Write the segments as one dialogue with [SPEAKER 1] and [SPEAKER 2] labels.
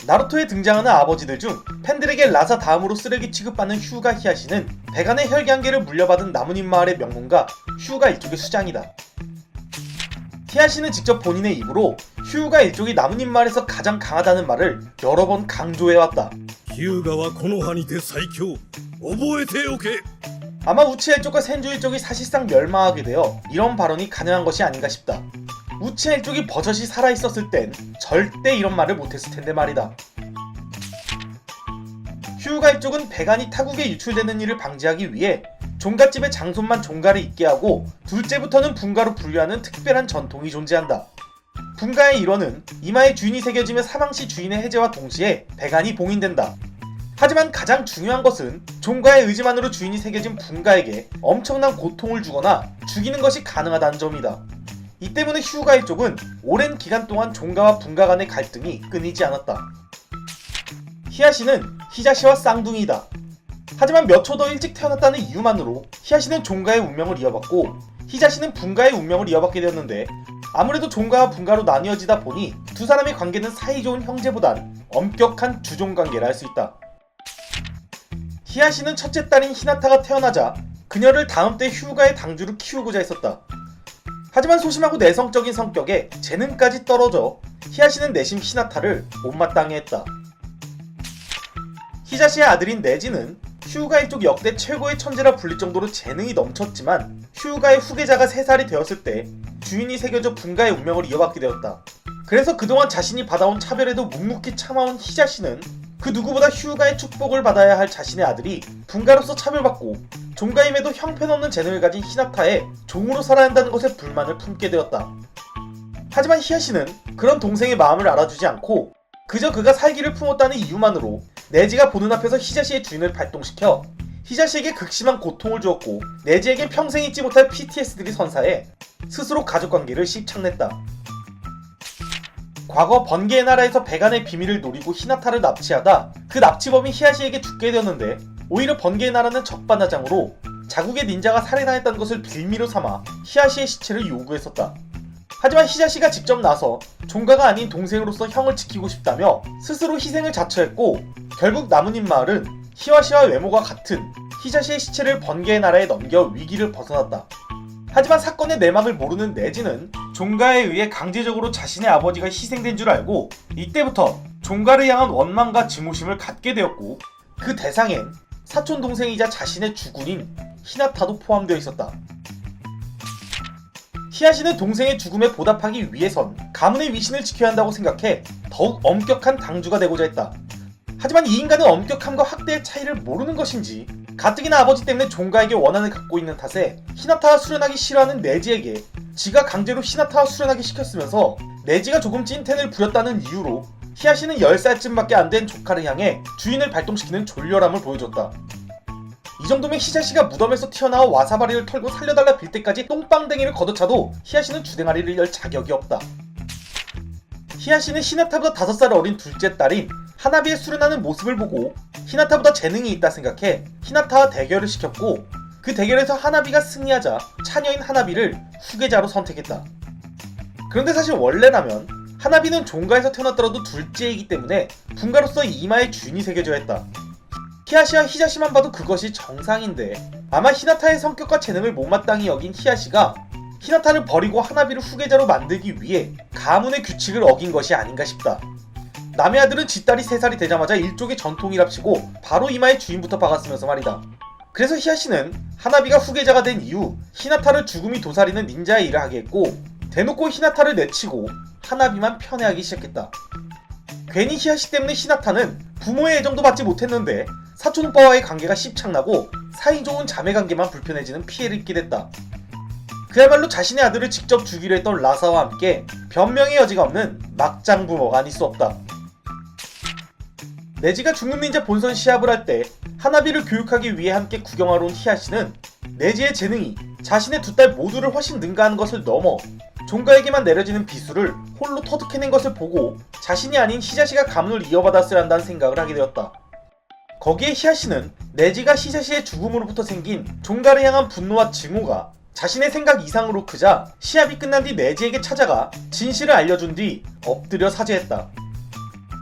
[SPEAKER 1] 나루토에 등장하는 아버지들 중 팬들에게 라사 다음으로 쓰레기 취급받는 휴가 히야시는 백안의 혈기한계를 물려받은 나무님 마을의 명문가 휴가 일족의 수장이다. 히야시는 직접 본인의 입으로 휴가 일족이 나무님 마을에서 가장 강하다는 말을 여러 번 강조해왔다.
[SPEAKER 2] ヒューガはこの葉にて最強。覚えておけ。
[SPEAKER 1] 아마 우치하 일족과 센주 일족이 사실상 멸망하게 되어 이런 발언이 가능한 것이 아닌가 싶다. 우치하 일족이 버젓이 살아있었을 땐 절대 이런 말을 못했을 텐데 말이다. 휴가 일족은 백안이 타국에 유출되는 일을 방지하기 위해 종갓집의 장손만 종가를 있게 하고 둘째부터는 분가로 분류하는 특별한 전통이 존재한다. 분가의 일원은 이마에 주인이 새겨지며 사망시 주인의 해제와 동시에 백안이 봉인된다. 하지만 가장 중요한 것은 종가의 의지만으로 주인이 새겨진 분가에게 엄청난 고통을 주거나 죽이는 것이 가능하다는 점이다. 이 때문에 휴가 일족은 오랜 기간 동안 종가와 분가 간의 갈등이 끊이지 않았다. 히야시는 히자시와 쌍둥이이다. 하지만 몇 초 더 일찍 태어났다는 이유만으로 히야시는 종가의 운명을 이어받고 히자시는 분가의 운명을 이어받게 되었는데, 아무래도 종가와 분가로 나뉘어지다 보니 두 사람의 관계는 사이좋은 형제보단 엄격한 주종관계라 할 수 있다. 히야시는 첫째 딸인 히나타가 태어나자 그녀를 다음 때 휴가의 당주로 키우고자 했었다. 하지만 소심하고 내성적인 성격에 재능까지 떨어져 히야시는 내심 히나타를 못마땅해 했다. 히자시의 아들인 네지는 휴가 일족 역대 최고의 천재라 불릴 정도로 재능이 넘쳤지만 휴가의 후계자가 3살이 되었을 때 주인이 새겨져 분가의 운명을 이어받게 되었다. 그래서 그동안 자신이 받아온 차별에도 묵묵히 참아온 히자시는 그 누구보다 휴가의 축복을 받아야 할 자신의 아들이 분가로서 차별받고 종가임에도 형편없는 재능을 가진 히나타의 종으로 살아야 한다는 것에 불만을 품게 되었다. 하지만 히야시는 그런 동생의 마음을 알아주지 않고 그저 그가 살기를 품었다는 이유만으로 네지가 보는 앞에서 히자시의 주인을 발동시켜 히자시에게 극심한 고통을 주었고 네지에겐 평생 잊지 못할 PTSD를 선사해 스스로 가족관계를 씹창냈다. 과거 번개의 나라에서 백안의 비밀을 노리고 히나타를 납치하다 그 납치범이 히야시에게 죽게 되었는데, 오히려 번개의 나라는 적반하장으로 자국의 닌자가 살해당했다는 것을 빌미로 삼아 히야시의 시체를 요구했었다. 하지만 히자시가 직접 나서 종가가 아닌 동생으로서 형을 지키고 싶다며 스스로 희생을 자처했고, 결국 나무님 마을은 히와시와 외모가 같은 히자시의 시체를 번개의 나라에 넘겨 위기를 벗어났다. 하지만 사건의 내막을 모르는 네지는 종가에 의해 강제적으로 자신의 아버지가 희생된 줄 알고 이때부터 종가를 향한 원망과 증오심을 갖게 되었고, 그 대상엔 사촌 동생이자 자신의 주군인 히나타도 포함되어 있었다. 히야시는 동생의 죽음에 보답하기 위해선 가문의 위신을 지켜야 한다고 생각해 더욱 엄격한 당주가 되고자 했다. 하지만 이 인간은 엄격함과 확대의 차이를 모르는 것인지 가뜩이나 아버지 때문에 종가에게 원한을 갖고 있는 탓에 히나타와 수련하기 싫어하는 네지에게 지가 강제로 히나타와 수련하기 시켰으면서 네지가 조금 찐텐을 부렸다는 이유로 히야시는 10살쯤밖에 안 된 조카를 향해 주인을 발동시키는 졸렬함을 보여줬다. 이 정도면 히자시가 무덤에서 튀어나와 와사바리를 털고 살려달라 빌 때까지 똥빵댕이를 걷어차도 히야시는 주댕아리를 열 자격이 없다. 히야시는 히나타보다 5살 어린 둘째 딸인 하나비의 수련하는 모습을 보고 히나타보다 재능이 있다 생각해 히나타와 대결을 시켰고, 그 대결에서 하나비가 승리하자 차녀인 하나비를 후계자로 선택했다. 그런데 사실 원래라면 하나비는 종가에서 태어났더라도 둘째이기 때문에 분가로서 이마에 주인이 새겨져야 했다. 히야시와 히자시만 봐도 그것이 정상인데, 아마 히나타의 성격과 재능을 못마땅히 여긴 히야시가 히나타를 버리고 하나비를 후계자로 만들기 위해 가문의 규칙을 어긴 것이 아닌가 싶다. 남의 아들은 지 딸이 3살이 되자마자 일족의 전통이랍시고 바로 이마에 주인부터 박았으면서 말이다. 그래서 히야시는 하나비가 후계자가 된 이후 히나타를 죽음이 도사리는 닌자의 일을 하게 했고, 대놓고 히나타를 내치고 하나비만 편애하기 시작했다. 괜히 히야시 때문에 히나타는 부모의 애정도 받지 못했는데 사촌 오빠와의 관계가 씹창나고 사이좋은 자매관계만 불편해지는 피해를 입게 됐다. 그야말로 자신의 아들을 직접 주기로 했던 라사와 함께 변명의 여지가 없는 막장부모가 아닐 수 없다. 네지가 중급 닌자 본선 시합을 할 때 하나비를 교육하기 위해 함께 구경하러 온 히야시는 네지의 재능이 자신의 두 딸 모두를 훨씬 능가하는 것을 넘어 종가에게만 내려지는 비수를 홀로 터득해낸 것을 보고 자신이 아닌 히자시가 가문을 이어받았어야 한다는 생각을 하게 되었다. 거기에 히야시는 네지가 히자시의 죽음으로부터 생긴 종가를 향한 분노와 증오가 자신의 생각 이상으로 크자 시합이 끝난 뒤 네지에게 찾아가 진실을 알려준 뒤 엎드려 사죄했다.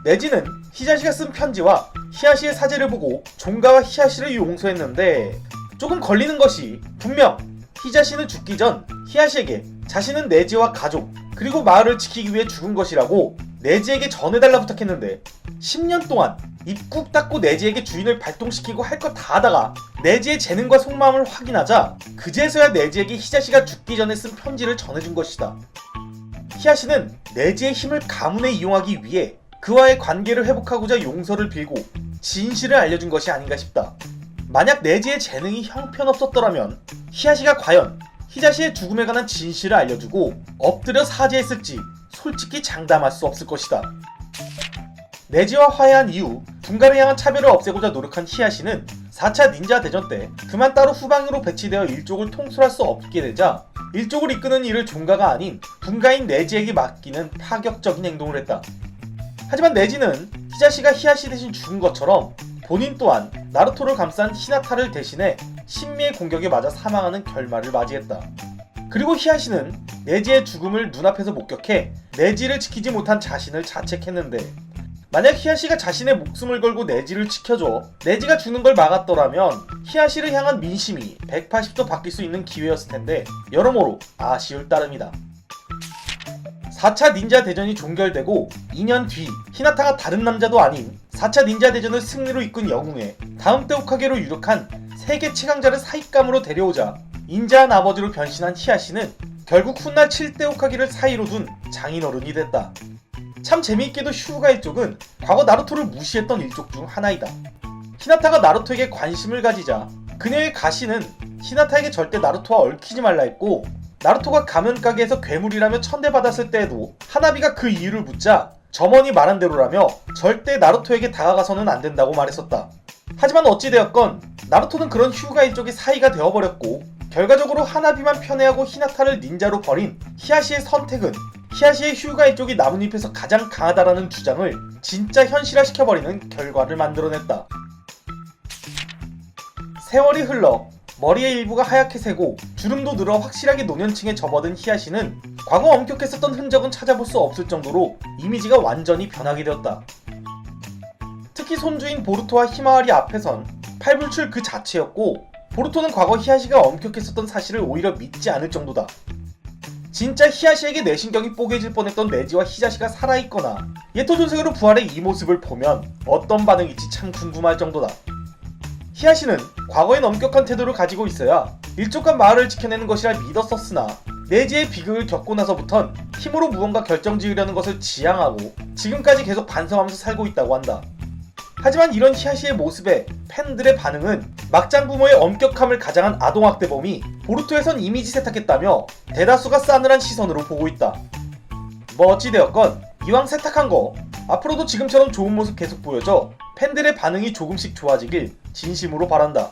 [SPEAKER 1] 네지는 히자시가 쓴 편지와 히야시의 사죄를 보고 종가와 히야시를 용서했는데 조금 걸리는 것이 분명 히자시는 죽기 전 히야시에게 자신은 네지와 가족 그리고 마을을 지키기 위해 죽은 것이라고 네지에게 전해달라 부탁했는데 10년 동안 입 꾹 닫고 네지에게 주인을 발동시키고 할 것 다 하다가 네지의 재능과 속마음을 확인하자 그제서야 네지에게 히자시가 죽기 전에 쓴 편지를 전해준 것이다. 히야시는 네지의 힘을 가문에 이용하기 위해 그와의 관계를 회복하고자 용서를 빌고 진실을 알려준 것이 아닌가 싶다. 만약 네지의 재능이 형편없었더라면 히야시가 과연 히자시의 죽음에 관한 진실을 알려주고 엎드려 사죄했을지 솔직히 장담할 수 없을 것이다. 네지와 화해한 이후 분가를 향한 차별을 없애고자 노력한 히야시는 4차 닌자 대전 때 그만 따로 후방으로 배치되어 일족을 통솔할 수 없게 되자 일족을 이끄는 일을 종가가 아닌 분가인 네지에게 맡기는 파격적인 행동을 했다. 하지만 네지는 히자시가 히야시 대신 죽은 것처럼 본인 또한 나루토를 감싼 히나타를 대신해 신미의 공격에 맞아 사망하는 결말을 맞이했다. 그리고 히야시는 네지의 죽음을 눈앞에서 목격해 네지를 지키지 못한 자신을 자책했는데 만약 히야시가 자신의 목숨을 걸고 네지를 지켜줘 네지가 죽는 걸 막았더라면 히야시를 향한 민심이 180도 바뀔 수 있는 기회였을 텐데 여러모로 아쉬울 따름이다. 4차 닌자 대전이 종결되고 2년 뒤 히나타가 다른 남자도 아닌 4차 닌자 대전을 승리로 이끈 영웅에 다음 때 호카게로 유력한 세계 최강자를 사익감으로 데려오자 인자한 아버지로 변신한 히야시는 결국 훗날 7대 호카게를 사이로 둔 장인어른이 됐다. 참 재미있게도 슈우가 일족은 과거 나루토를 무시했던 일족 중 하나이다. 히나타가 나루토에게 관심을 가지자 그녀의 가시는 히나타에게 절대 나루토와 얽히지 말라 했고 나루토가 가면 가게에서 괴물이라며 천대받았을 때에도 하나비가 그 이유를 묻자 점원이 말한 대로라며 절대 나루토에게 다가가서는 안 된다고 말했었다. 하지만 어찌되었건 나루토는 그런 휴가 일족의 사이가 되어버렸고 결과적으로 하나비만 편애하고 히나타를 닌자로 버린 히야시의 선택은 히야시의 휴가 일족이 나뭇잎에서 가장 강하다라는 주장을 진짜 현실화시켜버리는 결과를 만들어냈다. 세월이 흘러 머리의 일부가 하얗게 새고 주름도 늘어 확실하게 노년층에 접어든 히야시는 과거 엄격했었던 흔적은 찾아볼 수 없을 정도로 이미지가 완전히 변하게 되었다. 특히 손주인 보루토와 히마와리 앞에선 팔불출 그 자체였고 보루토는 과거 히야시가 엄격했었던 사실을 오히려 믿지 않을 정도다. 진짜 히야시에게 내신경이 뽀개질 뻔했던 네지와 히자시가 살아있거나 예토존생으로 부활해 이 모습을 보면 어떤 반응일지 참 궁금할 정도다. 히야시는 과거엔 엄격한 태도를 가지고 있어야 일족과 마을을 지켜내는 것이라 믿었었으나 네지의 비극을 겪고 나서부턴 힘으로 무언가 결정지으려는 것을 지향하고 지금까지 계속 반성하면서 살고 있다고 한다. 하지만 이런 히야시의 모습에 팬들의 반응은 막장 부모의 엄격함을 가장한 아동학대범이 보루토에선 이미지 세탁했다며 대다수가 싸늘한 시선으로 보고 있다. 뭐 어찌되었건 이왕 세탁한 거 앞으로도 지금처럼 좋은 모습 계속 보여줘 팬들의 반응이 조금씩 좋아지길 진심으로 바란다.